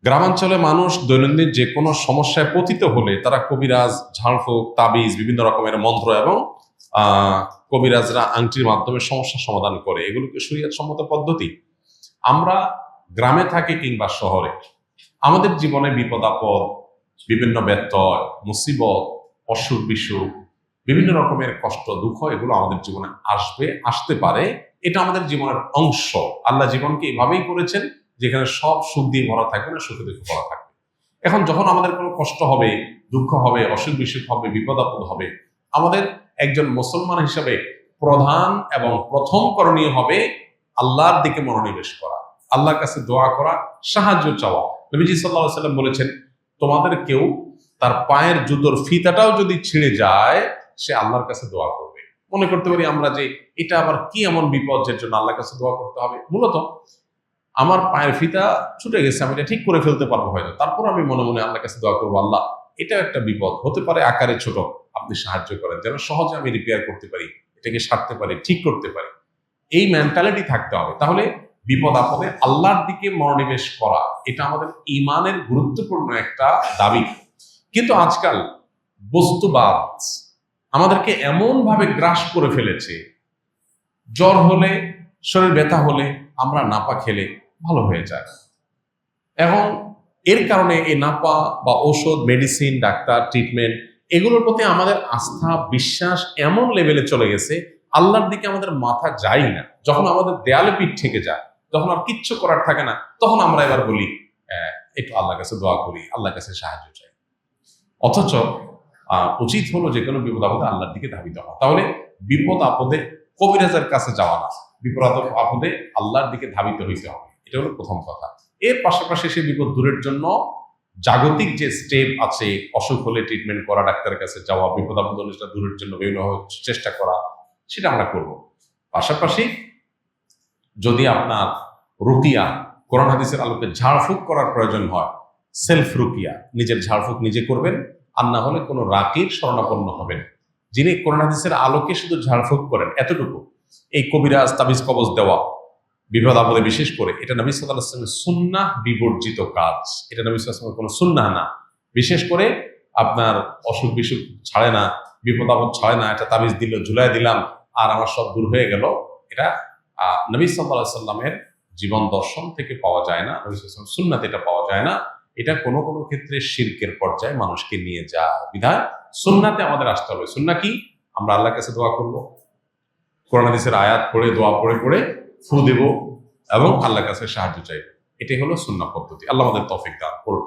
গ্রামাঞ্চলে মানুষ দৈনন্দিন যে কোনো সমস্যায় পতিত হলে তারা কবিরাজ, ঝাড়ফুঁক, তাবিজ, বিভিন্ন রকমের মন্ত্র এবং কবিরাজরা আংটির মাধ্যমে সমস্যা সমাধান করে। এগুলোকে শরীয়ত সম্মত পদ্ধতি। আমরা গ্রামে থাকি কিংবা শহরে, আমাদের জীবনে বিপদ আপদ, বিভিন্ন ব্যত্যয়, মুসিবত, অসুখ বিসুখ, বিভিন্ন রকমের কষ্ট দুঃখ এগুলো আমাদের জীবনে আসতে পারে। এটা আমাদের জীবনের অংশ। আল্লাহ জীবনকে এভাবেই করেছেন যেখানে সব সুখ দিয়ে ভরা থাকবে না, সুখে দুঃখে ভরা থাকবে। এখন যখন আমাদের কোনো কষ্ট হবে, দুঃখ হবে, অসুখ বিসুখ হবে, বিপদ আপদ হবে, আমাদের একজন মুসলমান হিসেবে প্রধান এবং প্রথম করণীয় হবে আল্লাহর দিকে মনোনিবেশ করা, আল্লাহর কাছে দোয়া করা, সাহায্য চাওয়া। নবীজি সাল্লাল্লাহু আলাইহি ওয়াসাল্লাম বলেছেন, তোমাদের কেউ তার পায়ের জুতোর ফিতাটাও যদি ছিঁড়ে যায়, সে আল্লাহর কাছে দোয়া করবে। মনে করতে পারি আমরা যে এটা আবার কি এমন বিপদ যের জন্য আল্লাহর কাছে দোয়া করতে হবে। মূলত আমার পায়ের ফিতা ছুটে গেছে, আমি এটা ঠিক করে ফেলতে পারবো হয়তো, তারপর আমি মনে মনে আল্লাহর কাছে দোয়া করবো, আল্লাহ এটা একটা বিপদ হতে পারে আকারে ছোট, আপনি সাহায্য করেন যেন সহজে আমি রিপেয়ার করতে পারি, এটাকে সারতে পারি, ঠিক করতে পারি। এই মেন্টালিটি থাকতে হবে। তাহলে বিপদ আপদে আল্লাহর দিকে মনোনিবেশ করা এটা আমাদের ঈমানের গুরুত্বপূর্ণ একটা দাবি। কিন্তু আজকাল বস্তুবাদ আমাদেরকে এমন ভাবে গ্রাস করে ফেলেছে, জ্বর হলে, শরীর ব্যথা হলে আমরা নাপা খেলে ভালো হয়ে যায়। এখন এর কারণে এই নাপা বা ঔষধ, মেডিসিন, ডাক্তার, ট্রিটমেন্ট এগুলোর প্রতি আমাদের আস্থা, বিশ্বাস এমন লেভেলে চলে গেছে, আল্লাহর দিকে আমাদের মাথা যায় না। যখন আমাদের দেয়ালে পিঠ থেকে যায়, যখন আর কিচ্ছু করার থাকে না, তখন আমরা এবার বলি একটু আল্লাহর কাছে দোয়া করি, আল্লাহর কাছে সাহায্য চাই। অথচ উচিত হলো যে কোনো বিপদ আপদে আল্লাহর দিকে ধাবিত হওয়া। তাহলে বিপদ আপদে কবিরাজের কাছে যাওয়া না, বিপদ আপদে আল্লাহর দিকে ধাবিত হইতে হবে। এটা হলো প্রথম কথা। এর পাশাপাশি সে বিপদ দূরের জন্য জাগতিক যে স্টেপ আছে, অসুখ হলে ট্রিটমেন্ট করা, ডাক্তারের কাছে যাওয়া, বিপদ আপদ হলে সেটা দূরের জন্য বিভিন্ন চেষ্টা করা, সেটা আমরা করব। পাশাপাশি যদি আপনার রুকিয়া, কোরআন হাদিসের আলোকে ঝাড়ফুঁক করার প্রয়োজন হয়, সেলফ রুকিয়া, নিজের ঝাড়ফুঁক নিজে করবেন, আর না হলে কোনো রাকির শরণাপন্ন হবেন যিনি কোরআন হাদিসের আলোকে শুধু ঝাড়ফুঁক করেন। এতটুকু। এই কবিরাজ, তাবিজ, কবজ দেওয়া বিপদ আপদে বিশেষ করে এটা নবী সাল্লাল্লাহু আলাইহি ওয়াসাল্লামের সুন্নাহ বিবর্জিত কাজ। এটা নবী সাল্লাল্লাহু আলাইহি ওয়াসাল্লামের কোনো সুন্নাহ না। বিশেষ করে আপনার অসুখ বিসুখ ছাড়ে না, বিপদ আপদ ছাড়ে না, এটা তাবিজ দিল, ঝুলাই দিলাম আর আমার সব দূর হয়ে গেল, এটা নবী সাল্লাল্লাহু আলাইহি ওয়াসাল্লামের জীবন দর্শন থেকে পাওয়া যায় না, নবী সাল্লাল্লাহু আলাইহি ওয়াসাল্লামের সুন্নাতে এটা পাওয়া যায় না। এটা কোনো কোনো ক্ষেত্রে শিরকের পর্যায়ে মানুষকে নিয়ে যায়। বিধায় সুন্নাতে আমাদের আসতে হবে। সুন্নাহ কি? আমরা আল্লাহর কাছে দোয়া করব, কোরআন হাদিসের আয়াত পড়ে, দোয়া পড়ে পড়ে ফু দেব এবং আল্লাহর কাছে সাহায্য চাইব। এটাই হলো সুন্নাহ পদ্ধতি। আল্লাহ আমাদের তৌফিক দান করুন।